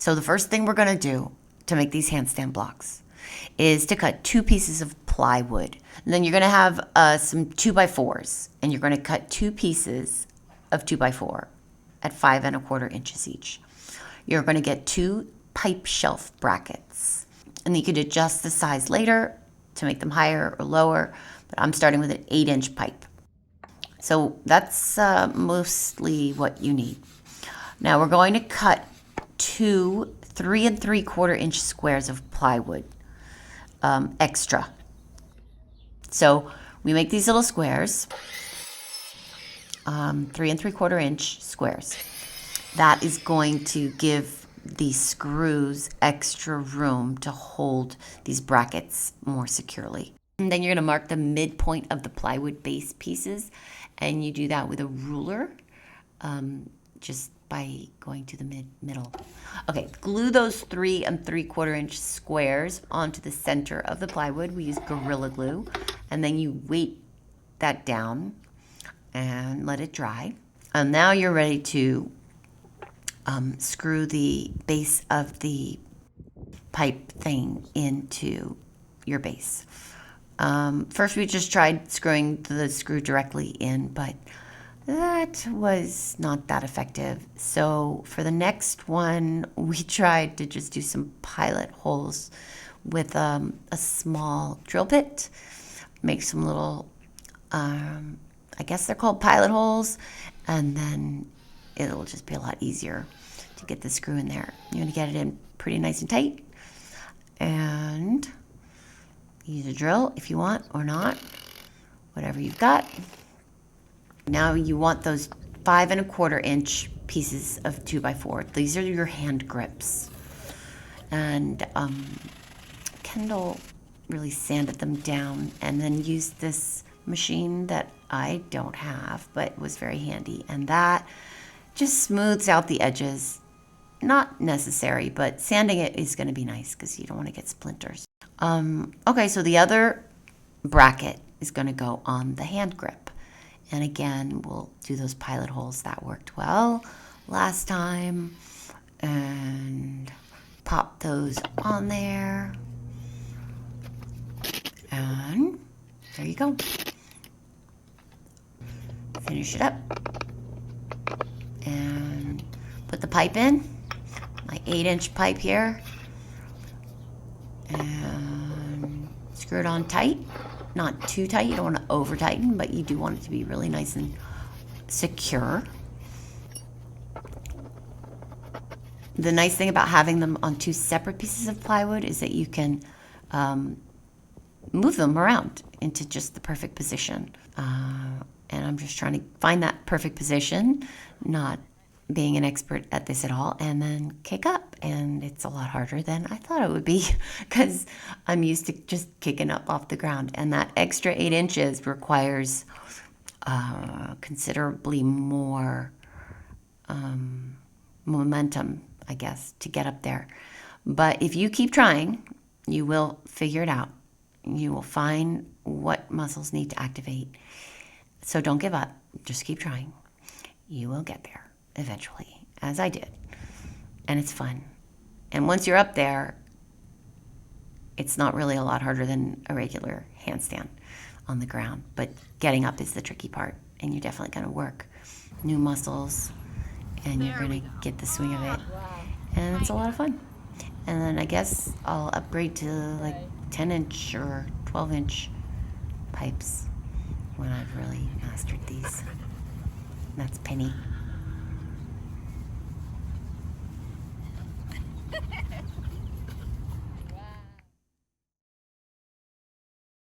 So the first thing we're going to do to make these handstand blocks is to cut 2 pieces of plywood. And then you're going to have some 2x4s, and you're going to cut 2 pieces of 2x4 at 5¼ inches each. You're going to get 2 pipe shelf brackets, and you could adjust the size later to make them higher or lower, but I'm starting with an 8-inch pipe. So that's mostly what you need. Now we're going to cut 2 3¾ inch squares of plywood extra. So we make these little squares, 3¾ inch squares. That is going to give the screws extra room to hold these brackets more securely. And then you're going to mark the midpoint of the plywood base pieces, and you do that with a ruler, just by going to the middle. Okay, glue those 3¾ inch squares onto the center of the plywood. We use Gorilla Glue, and then you weight that down and let it dry. And now you're ready to screw the base of the pipe thing into your base. First we just tried screwing the screw directly in, but that was not that effective. So for the next one, we tried to just do some pilot holes with a small drill bit. Make some little, I guess they're called pilot holes, and then it'll just be a lot easier to get the screw in there. You're going to get it in pretty nice and tight, and use a drill if you want or not, whatever you've got. Now you want those 5¼ inch pieces of 2x4. These are your hand grips. And Kendall really sanded them down and then used this machine that I don't have, but was very handy. And that just smooths out the edges. Not necessary, but sanding it is going to be nice because you don't want to get splinters. Okay, so the other bracket is going to go on the hand grip. And again, we'll do those pilot holes. That worked well last time. And pop those on there. And there you go. Finish it up. And put the pipe in. My 8-inch pipe here. And screw it on tight. Not too tight, you don't want to over tighten, but you do want it to be really nice and secure. The nice thing about having them on 2 separate pieces of plywood is that you can move them around into just the perfect position. And I'm just trying to find that perfect position, not being an expert at this at all, and then kick up. And it's a lot harder than I thought it would be because I'm used to just kicking up off the ground. And that extra 8 inches requires considerably more momentum, I guess, to get up there. But if you keep trying, you will figure it out. You will find what muscles need to activate. So don't give up. Just keep trying. You will get there eventually, as I did. And it's fun. And once you're up there, it's not really a lot harder than a regular handstand on the ground. But getting up is the tricky part. And you're definitely going to work new muscles. And you're going to get the swing of it. And it's a lot of fun. And then I guess I'll upgrade to like 10-inch or 12-inch pipes when I've really mastered these. That's Penny.